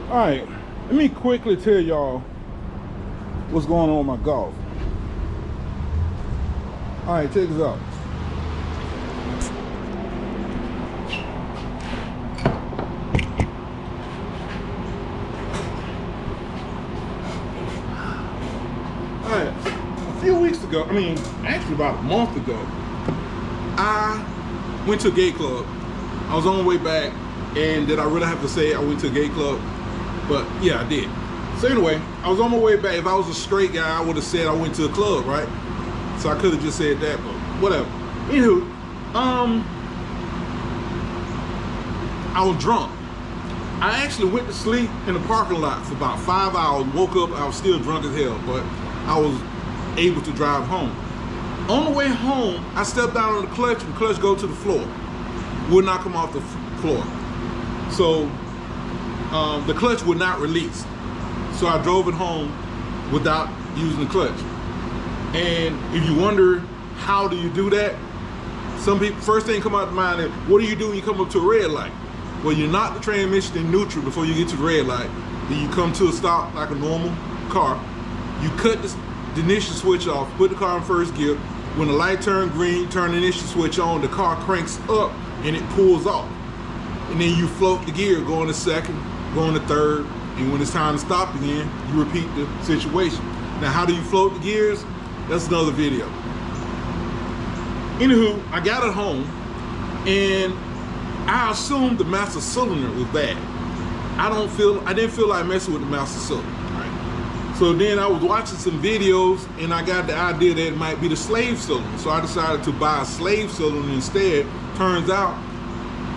All right, let me quickly tell y'all what's going on with my golf. All right, check this out. All right, a few weeks ago, actually about a month ago, I went to a gay club. I was on the way back, and did I really have to say I went to a gay club? But yeah, I did. So anyway, I was on my way back. If I was a straight guy, I would have said I went to a club, right? So I could have just said that, but whatever. Anywho, I was drunk. I actually went to sleep in the parking lot for about 5 hours, woke up, I was still drunk as hell, but I was able to drive home. On the way home, I stepped down on the clutch, and the clutch go to the floor. Would not come off the floor. So the clutch would not release. So I drove it home without using the clutch. And if you wonder, how do you do that? Some people, first thing come out to mind is, what do you do when you come up to a red light? Well, you knock the transmission in neutral before you get to the red light. Then you come to a stop like a normal car. You cut the ignition switch off, put the car in first gear. When the light turns green, turn the ignition switch on, the car cranks up and it pulls off. And then you float the gear, go into second, go into third, and when it's time to stop again, you repeat the situation. Now, how do you float the gears? That's another video. Anywho, I got it home, and I assumed the master cylinder was bad. I didn't feel like messing with the master cylinder, right? So then I was watching some videos, and I got the idea that it might be the slave cylinder. So I decided to buy a slave cylinder instead. Turns out,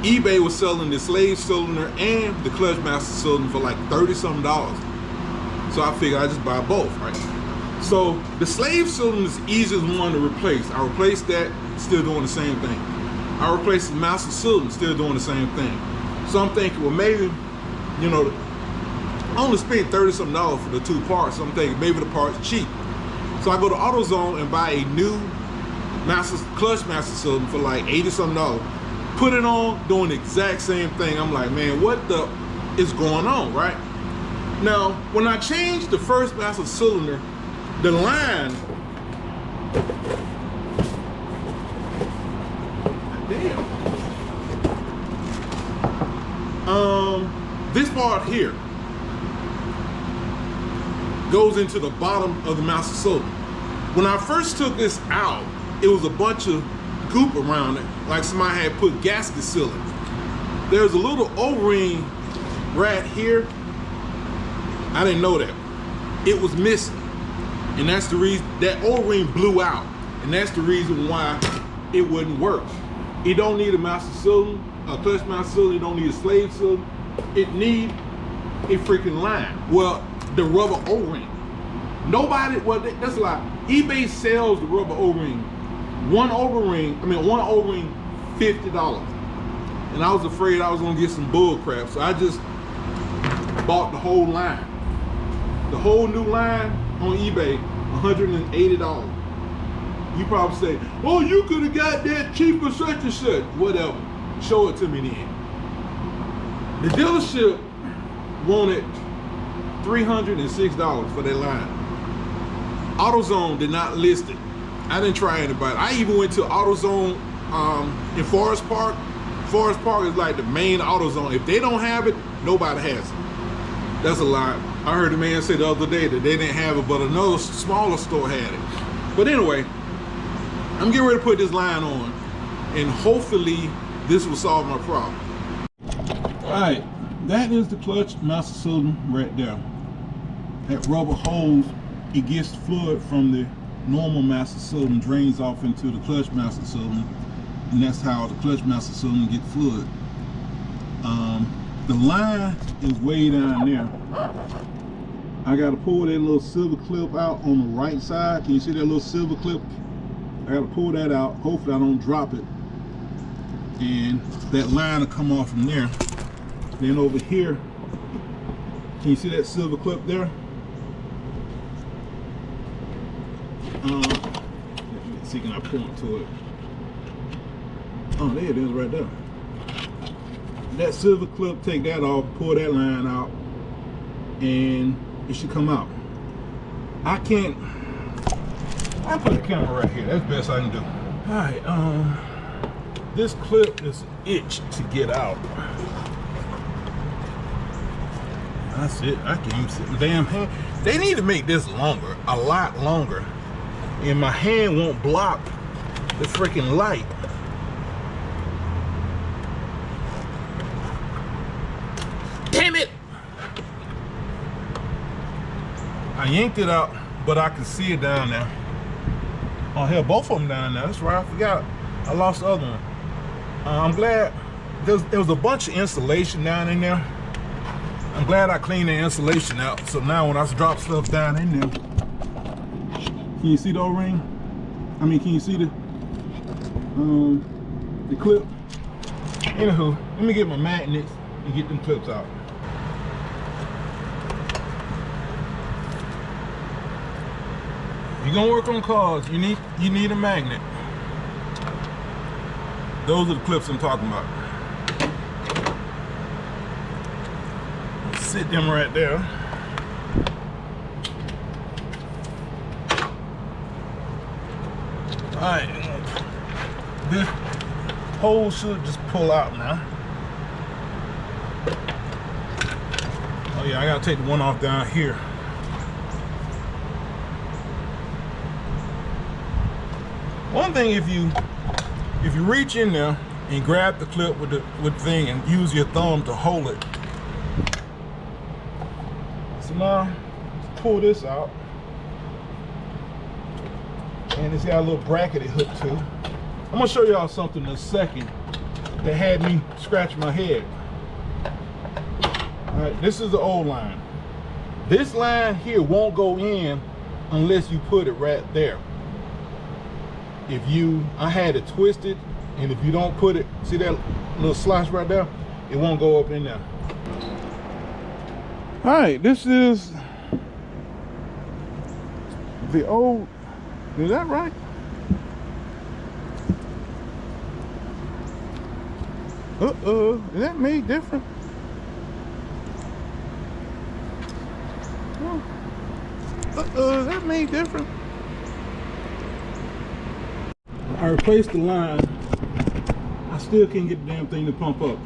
eBay was selling the slave cylinder and the clutch master cylinder for like $30-something. So I figured I'd just buy both, right? So the slave cylinder is the easiest one to replace. I replaced that, still doing the same thing. I replaced the master cylinder, still doing the same thing. So I'm thinking, well, maybe, you know, I only spent $30-something for the two parts. So I'm thinking maybe the part's cheap. So I go to AutoZone and buy a new clutch master cylinder for like $80-something. Put it on, doing the exact same thing. I'm like, man, what the is going on, right? Now, when I changed the first master cylinder, the line, damn, this part here goes into the bottom of the master cylinder. When I first took this out, it was a bunch of goop around it, like somebody had put gasket sealing. There's a little O-ring right here. I didn't know that. It was missing. And that's the reason that O-ring blew out. And that's the reason why it wouldn't work. It don't need a master cylinder, a clutch master cylinder, it don't need a slave cylinder. It need a freaking line. Well, the rubber O-ring. Nobody, well, that's a lie. eBay sells the rubber O-ring. One O-ring, $50. And I was afraid I was gonna get some bull crap. So I just bought the whole line. The whole new line on eBay, $180. You probably say, oh, you could have got that cheaper such and such. Whatever, show it to me then. The dealership wanted $306 for that line. AutoZone did not list it. I didn't try anybody. I even went to AutoZone in Forest Park. Forest Park is like the main AutoZone. If they don't have it, nobody has it. That's a lie. I heard a man say the other day that they didn't have it, but another smaller store had it. But anyway, I'm getting ready to put this line on, and hopefully this will solve my problem. All right, that is the clutch master cylinder right there. That rubber hose, it gets fluid from the normal master cylinder, drains off into the clutch master cylinder, and that's how the clutch master cylinder gets fluid. The line is way down there. I gotta pull that little silver clip out on the right side. Can you see that little silver clip? I gotta pull that out. Hopefully I don't drop it. And that line will come off from there. Then over here, can you see that silver clip there? Let's see, can I point to it? Oh, there it is right there. That silver clip, take that off, pull that line out, and it should come out. I put the camera right here. That's the best I can do. All right, this clip is an itch to get out. That's it. I can't even sit my damn hand. They need to make this longer, a lot longer, and my hand won't block the freaking light. Damn it! I yanked it out, but I can see it down there. Oh hell, both of them down there. That's right, I forgot. I lost the other one. I'm glad there was a bunch of insulation down in there. I'm glad I cleaned the insulation out. So now when I drop stuff down in there, can you see the O-ring? I mean, can you see the clip? Anywho, let me get my magnets and get them clips out. If you're gonna work on cars, you need a magnet. Those are the clips I'm talking about. Sit them right there. All right, this hole should just pull out now. Oh yeah, I gotta take the one off down here. One thing, if you reach in there and grab the clip with the thing and use your thumb to hold it. So now, let's pull this out. And it's got a little bracket it hooked to. I'm gonna show y'all something in a second that had me scratch my head. All right, this is the old line. This line here won't go in unless you put it right there. I had it twisted, and if you don't put it, see that little slosh right there? It won't go up in there. All right, this is the old, is that right? Is that made different? Is that made different? I replaced the line. I still can't get the damn thing to pump up.